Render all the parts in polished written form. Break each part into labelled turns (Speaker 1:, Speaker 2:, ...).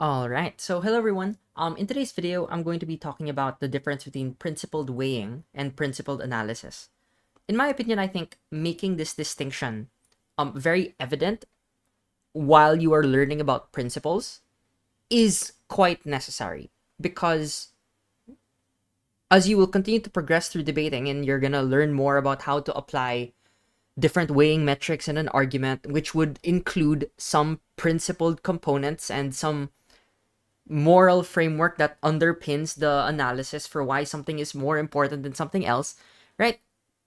Speaker 1: All right. So hello everyone. In today's video, I'm going to be talking about the difference between principled weighing and principled analysis. In my opinion, I think making this distinction very evident while you are learning about principles is quite necessary because as you will continue to progress through debating and you're going to learn more about how to apply different weighing metrics in an argument, which would include some principled components and some moral framework that underpins the analysis for why something is more important than something else, right?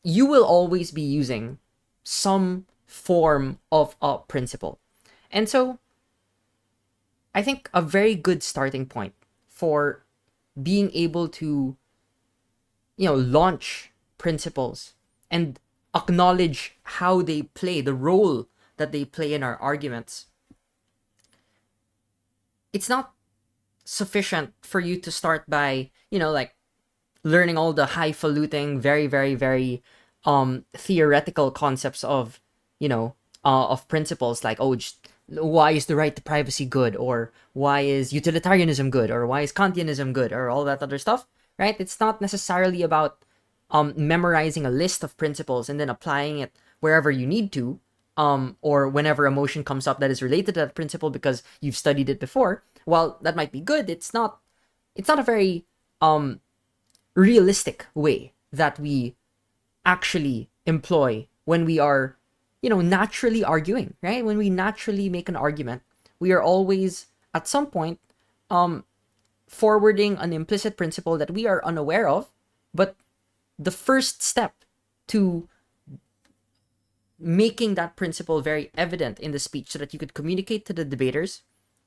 Speaker 1: You will always be using some form of a principle. And so I think a very good starting point for being able to, launch principles and acknowledge how they play, the role that they play in our arguments. It's not sufficient for you to start by, like learning all the highfalutin, very, very, very theoretical concepts of, of principles like, why is the right to privacy good? Or why is utilitarianism good? Or why is Kantianism good? Or all that other stuff, right? It's not necessarily about memorizing a list of principles and then applying it wherever you need to, or whenever emotion comes up that is related to that principle because you've studied it before. While that might be good, it's not a very realistic way that we actually employ when we are, naturally arguing, right? When we naturally make an argument, we are always at some point forwarding an implicit principle that we are unaware of, but the first step to making that principle very evident in the speech so that you could communicate to the debaters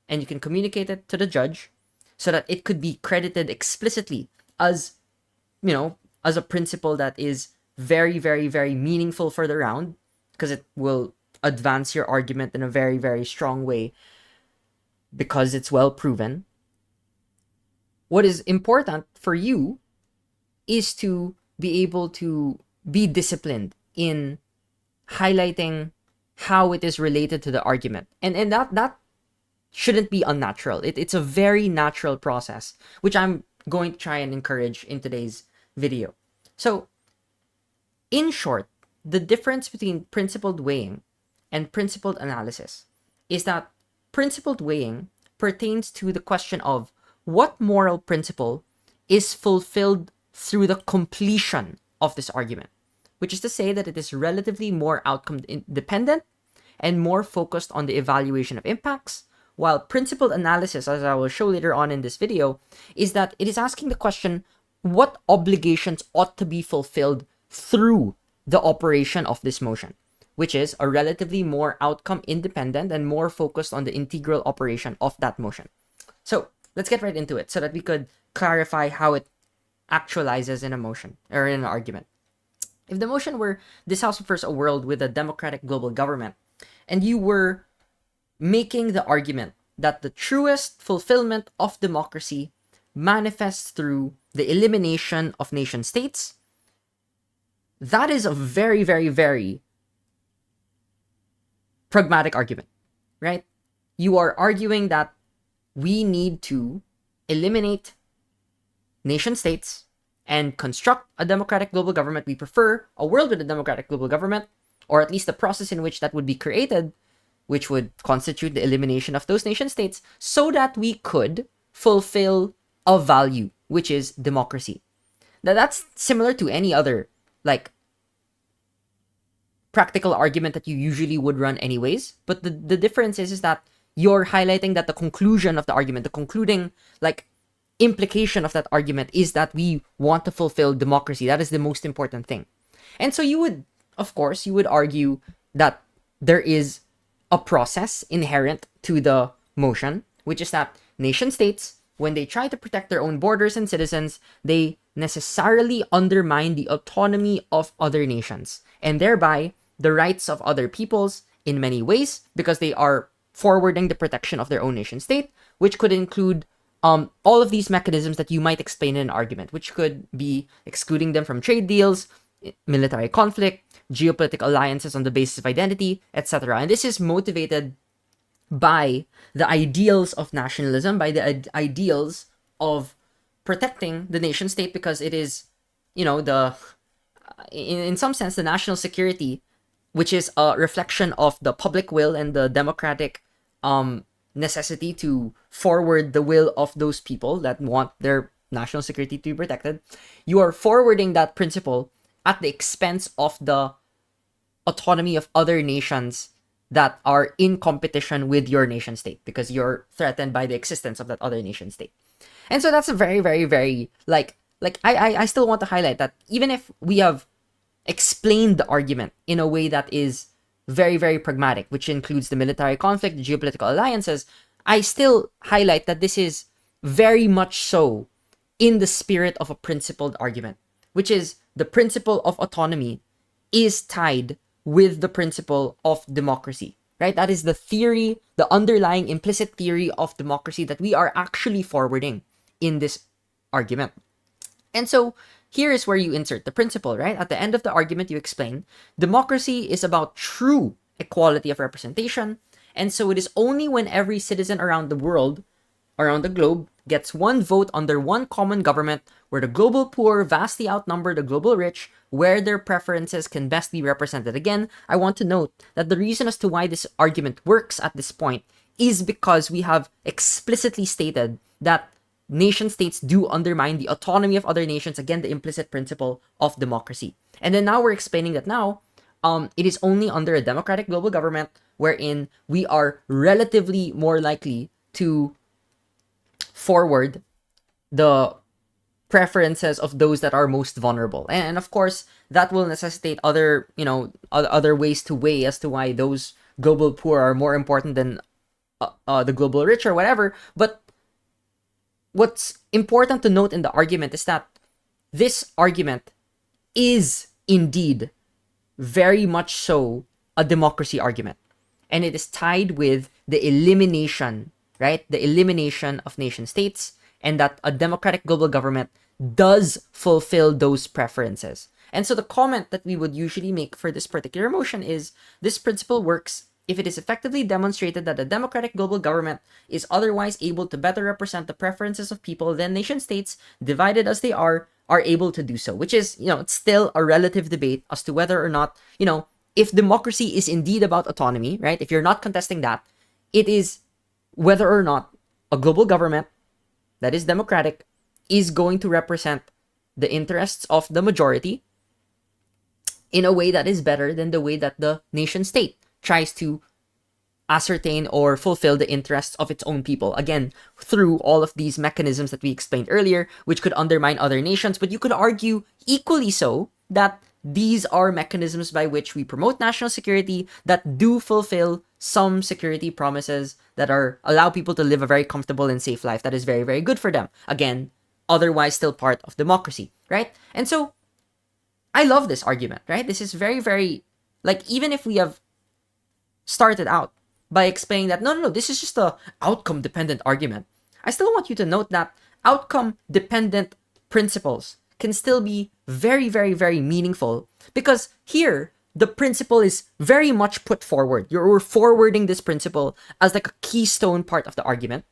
Speaker 1: and you can communicate it to the judge so that it could be credited explicitly as, as a principle that is very, very, very meaningful for the round because it will advance your argument in a very, very strong way because it's well proven. What is important for you is to be able to be disciplined in highlighting how it is related to the argument. And that shouldn't be unnatural. It's a very natural process, which I'm going to try and encourage in today's video. So, in short, the difference between principled weighing and principled analysis is that principled weighing pertains to the question of what moral principle is fulfilled through the completion of this argument, which is to say that it is relatively more outcome dependent and more focused on the evaluation of impacts, while principled analysis, as I will show later on in this video, is that it is asking the question, what obligations ought to be fulfilled through the operation of this motion, which is a relatively more outcome independent and more focused on the integral operation of that motion. So let's get right into it so that we could clarify how it actualizes in a motion or in an argument. If the motion were this House prefers a world with a democratic global government, and you were making the argument that the truest fulfillment of democracy manifests through the elimination of nation states, that is a very, very, very pragmatic argument, right? You are arguing that we need to eliminate nation states and construct a democratic global government. We prefer a world with a democratic global government, or at least the process in which that would be created, which would constitute the elimination of those nation states, so that we could fulfill a value, which is democracy. Now, that's similar to any other, like, practical argument that you usually would run anyways. But the difference is that you're highlighting that the conclusion of the argument, the concluding, like, implication of that argument is that we want to fulfill democracy. That is the most important thing. And so you would, of course, you would argue that there is a process inherent to the motion, which is that nation states, when they try to protect their own borders and citizens, they necessarily undermine the autonomy of other nations and thereby the rights of other peoples in many ways because they are forwarding the protection of their own nation state, which could include all of these mechanisms that you might explain in an argument, which could be excluding them from trade deals, military conflict, geopolitical alliances on the basis of identity, etc. And this is motivated by the ideals of nationalism, by the ideals of protecting the nation state, because it is, the in some sense, the national security, which is a reflection of the public will and the democratic necessity to forward the will of those people that want their national security to be protected. You are forwarding that principle at the expense of the autonomy of other nations that are in competition with your nation state, because you're threatened by the existence of that other nation state. And so that's a very, very, very, I still want to highlight that even if we have explained the argument in a way that is very, very pragmatic, which includes the military conflict, the geopolitical alliances, I still highlight that this is very much so in the spirit of a principled argument, which is the principle of autonomy is tied with the principle of democracy, right? That is the theory, the underlying implicit theory of democracy that we are actually forwarding in this argument. And so here is where you insert the principle, right? At the end of the argument, you explain democracy is about true equality of representation. And so it is only when every citizen around the world, around the globe, gets one vote under one common government where the global poor vastly outnumber the global rich, where their preferences can best be represented. Again, I want to note that the reason as to why this argument works at this point is because we have explicitly stated that nation states do undermine the autonomy of other nations, again, the implicit principle of democracy. And then now we're explaining that now it is only under a democratic global government wherein we are relatively more likely to forward the preferences of those that are most vulnerable. And of course, that will necessitate other, other ways to weigh as to why those global poor are more important than the global rich or whatever. But what's important to note in the argument is that this argument is indeed very much so a democracy argument. And it is tied with the elimination, right? The elimination of nation states, and that a democratic global government does fulfill those preferences. And so the comment that we would usually make for this particular motion is this principle works if it is effectively demonstrated that a democratic global government is otherwise able to better represent the preferences of people than nation states, divided as they are able to do so. Which is, it's still a relative debate as to whether or not, if democracy is indeed about autonomy, right? If you're not contesting that, it is whether or not a global government that is democratic is going to represent the interests of the majority in a way that is better than the way that the nation state tries to ascertain or fulfill the interests of its own people. Again, through all of these mechanisms that we explained earlier, which could undermine other nations, but you could argue equally so that these are mechanisms by which we promote national security that do fulfill some security promises that are allow people to live a very comfortable and safe life that is very, very good for them. Again, otherwise still part of democracy, right? And so I love this argument, right? This is very, very, even if we have started out by explaining that, no, this is just a outcome dependent argument, I still want you to note that outcome dependent principles can still be very, very, very meaningful, because here the principle is very much put forward. You're forwarding this principle as like a keystone part of the argument.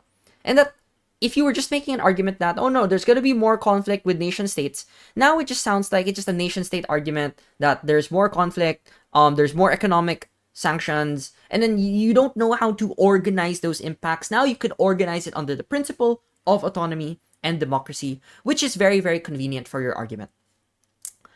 Speaker 1: And that if you were just making an argument that, oh no, there's going to be more conflict with nation states, now it just sounds like it's just a nation state argument that there's more conflict, there's more economic sanctions, and then you don't know how to organize those impacts. Now you could organize it under the principle of autonomy and democracy, which is very, very convenient for your argument.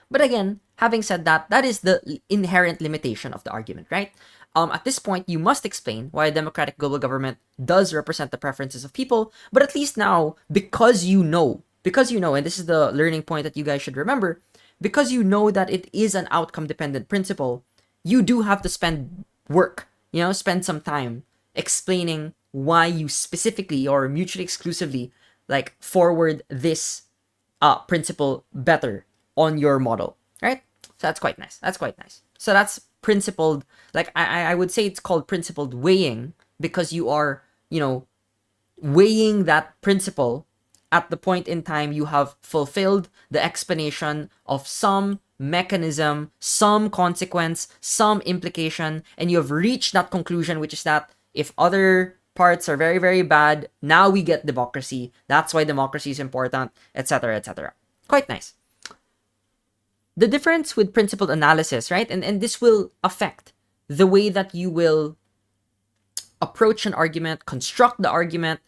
Speaker 1: But again, having said that, that is the inherent limitation of the argument, right? At this point, you must explain why a democratic global government does represent the preferences of people, but at least now, because you know, and this is the learning point that you guys should remember, because you know that it is an outcome-dependent principle, you do have to spend work, spend some time explaining why you specifically or mutually exclusively forward this principle better on your model, right? So that's quite nice. So that's principled, I would say it's called principled weighing, because you are, weighing that principle at the point in time you have fulfilled the explanation of some mechanism, some consequence, some implication, and you have reached that conclusion, which is that If other parts are very, very bad, now we get democracy. That's why democracy is important, etc., etc. Quite nice. The difference with principled analysis, right? And this will affect the way that you will approach an argument, construct the argument.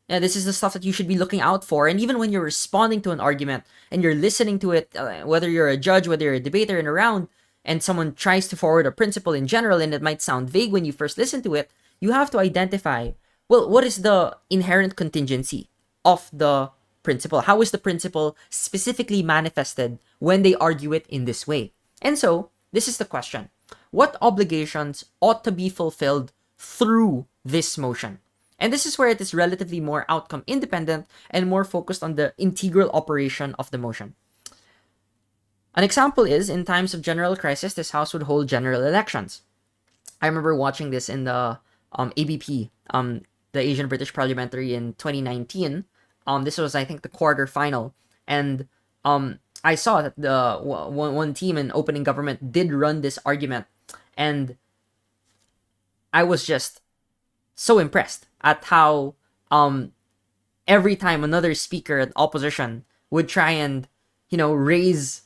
Speaker 1: And this is the stuff that you should be looking out for. And even when you're responding to an argument and you're listening to it, whether you're a judge, whether you're a debater in a round, and someone tries to forward a principle in general, and it might sound vague when you first listen to it, you have to identify, well, what is the inherent contingency of the principle? How is the principle specifically manifested when they argue it in this way? And so, this is the question. What obligations ought to be fulfilled through this motion? And this is where it is relatively more outcome independent and more focused on the integral operation of the motion. An example is, in times of general crisis, this House would hold general elections. I remember watching this in the ABP, the Asian British Parliamentary in 2019. This was, I think, the quarter final. And I saw that the one team in opening government did run this argument. And I was just so impressed at how every time another speaker at opposition would try and, raise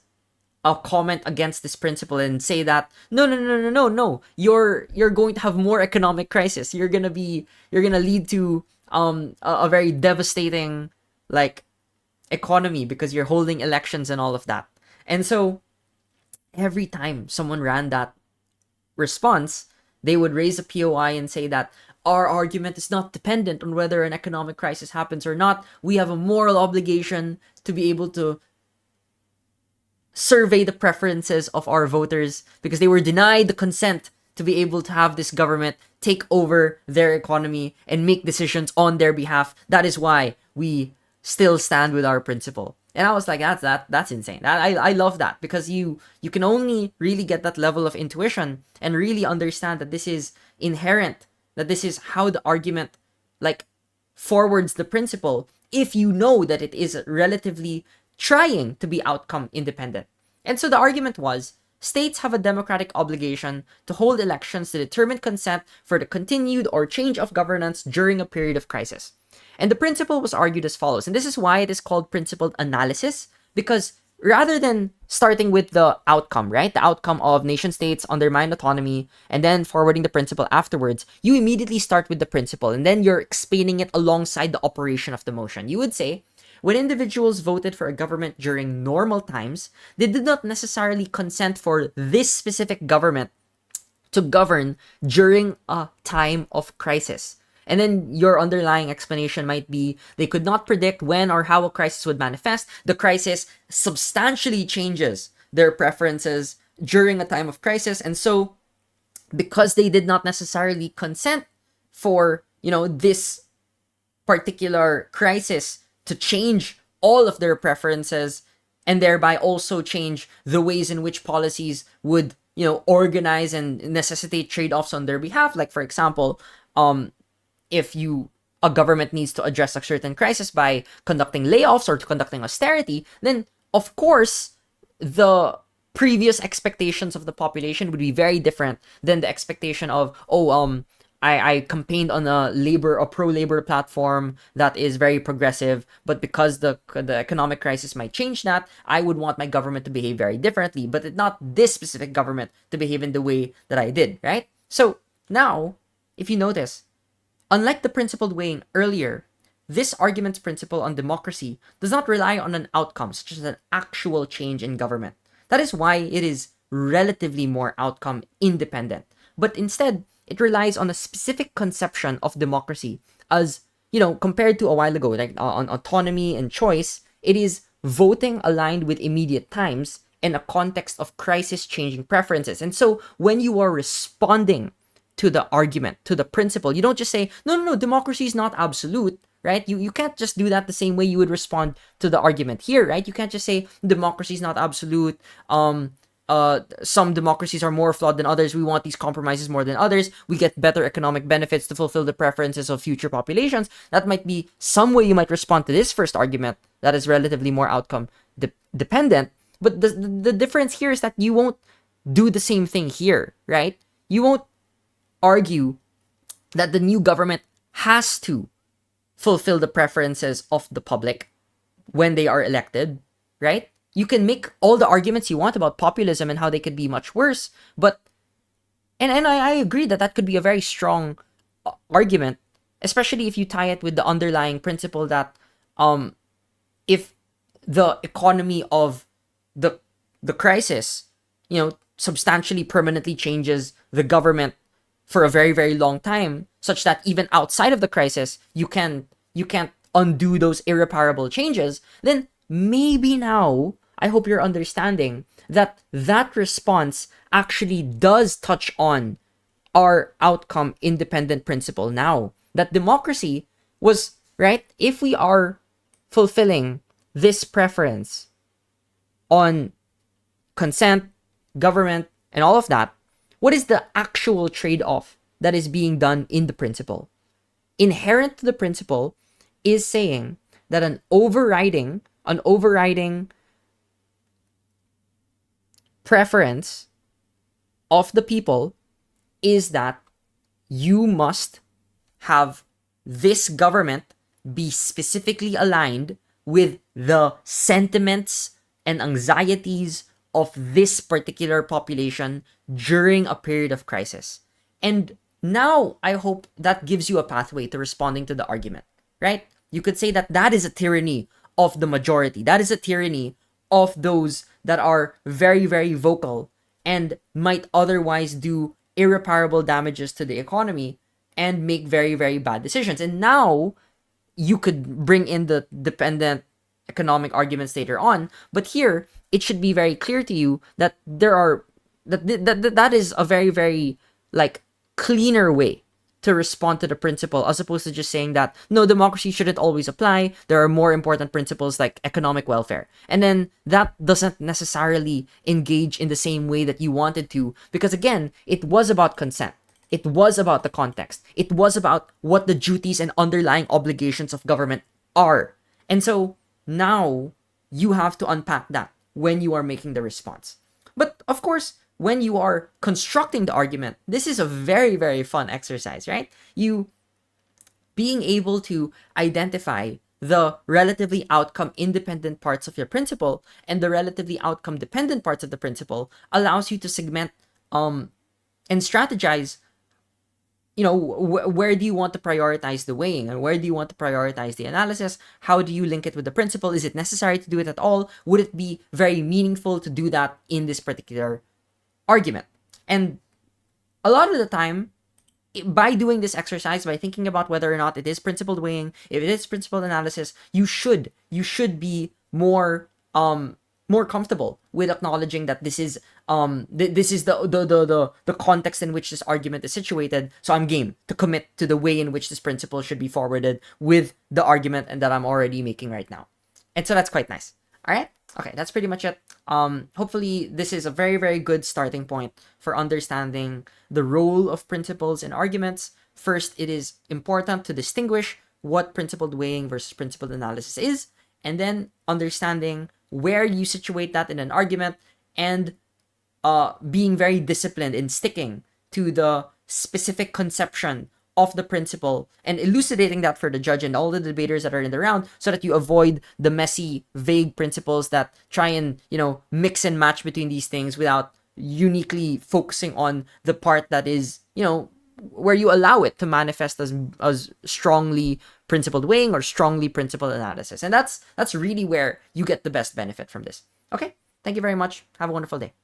Speaker 1: a comment against this principle and say that no, you're going to have more economic crisis. You're gonna lead to a very devastating economy because you're holding elections and all of that. And so every time someone ran that response, they would raise a POI and say that our argument is not dependent on whether an economic crisis happens or not. We have a moral obligation to be able to survey the preferences of our voters because they were denied the consent to be able to have this government take over their economy and make decisions on their behalf. That is why we still stand with our principle. And I was like, that's insane. I love that because you can only really get that level of intuition and really understand that this is inherent, that this is how the argument forwards the principle if you know that it is relatively trying to be outcome independent. And so the argument was, states have a democratic obligation to hold elections to determine consent for the continued or change of governance during a period of crisis. And the principle was argued as follows. And this is why it is called principled analysis, because rather than starting with the outcome, right? The outcome of nation states undermine autonomy and then forwarding the principle afterwards, you immediately start with the principle and then you're explaining it alongside the operation of the motion. You would say, when individuals voted for a government during normal times, they did not necessarily consent for this specific government to govern during a time of crisis. And then your underlying explanation might be they could not predict when or how a crisis would manifest. The crisis substantially changes their preferences during a time of crisis. And so because they did not necessarily consent for, this particular crisis to change all of their preferences and thereby also change the ways in which policies would, organize and necessitate trade-offs on their behalf. Like, for example, if a government needs to address a certain crisis by conducting layoffs or conducting austerity, then of course the previous expectations of the population would be very different than the expectation of, I campaigned on a pro-labor platform that is very progressive, but because the economic crisis might change that, I would want my government to behave very differently, but not this specific government to behave in the way that I did, right? So now, if you notice, unlike the principled weighing earlier, this argument's principle on democracy does not rely on an outcome, such as an actual change in government. That is why it is relatively more outcome independent. But instead, it relies on a specific conception of democracy as, compared to a while ago, on autonomy and choice, it is voting aligned with immediate times in a context of crisis-changing preferences. And so when you are responding to the argument, to the principle, you don't just say, no, democracy is not absolute, right? You can't just do that the same way you would respond to the argument here, right? You can't just say democracy is not absolute. Some democracies are more flawed than others. We want these compromises more than others. We get better economic benefits to fulfill the preferences of future populations. That might be some way you might respond to this first argument that is relatively more outcome dependent. But the difference here is that you won't do the same thing here, right? You won't argue that the new government has to fulfill the preferences of the public when they are elected, right? You can make all the arguments you want about populism and how they could be much worse, but and I agree that that could be a very strong argument, especially if you tie it with the underlying principle that if the economy of the crisis, substantially permanently changes the government for a very very long time, such that even outside of the crisis you can't undo those irreparable changes, then maybe now I hope you're understanding that that response actually does touch on our outcome independent principle now. That democracy was, right? If we are fulfilling this preference on consent, government, and all of that, what is the actual trade off that is being done in the principle? Inherent to the principle is saying that an overriding preference of the people is that you must have this government be specifically aligned with the sentiments and anxieties of this particular population during a period of crisis. And now I hope that gives you a pathway to responding to the argument, right? You could say that that is a tyranny of the majority. That is a tyranny of those that are very, very vocal and might otherwise do irreparable damages to the economy and make very, very bad decisions. And now you could bring in the dependent economic arguments later on, but here it should be very clear to you that that is a very, very like cleaner way to respond to the principle, as opposed to just saying that no, democracy shouldn't always apply. There are more important principles like economic welfare. And then that doesn't necessarily engage in the same way that you wanted to, because again, it was about consent. It was about the context. It was about what the duties and underlying obligations of government are. And so now you have to unpack that when you are making the response. But of course, when you are constructing the argument, this is a very, very fun exercise, right? You being able to identify the relatively outcome independent parts of your principle and the relatively outcome dependent parts of the principle allows you to segment and strategize, where do you want to prioritize the weighing, and where do you want to prioritize the analysis? How do you link it with the principle? Is it necessary to do it at all? Would it be very meaningful to do that in this particular argument? And a lot of the time, by doing this exercise, by thinking about whether or not it is principled weighing, if it is principled analysis, you should be more comfortable with acknowledging that this is this is the context in which this argument is situated. So I'm game to commit to the way in which this principle should be forwarded with the argument and that I'm already making right now. And so that's quite nice. All right. Okay, that's pretty much it. Hopefully this is a very, very good starting point for understanding the role of principles in arguments. First, it is important to distinguish what principled weighing versus principled analysis is, and then understanding where you situate that in an argument, and being very disciplined in sticking to the specific conception of the principle and elucidating that for the judge and all the debaters that are in the round, so that you avoid the messy, vague principles that try and, mix and match between these things without uniquely focusing on the part that is, where you allow it to manifest as strongly principled weighing or strongly principled analysis. And that's really where you get the best benefit from this. Okay, thank you very much. Have a wonderful day.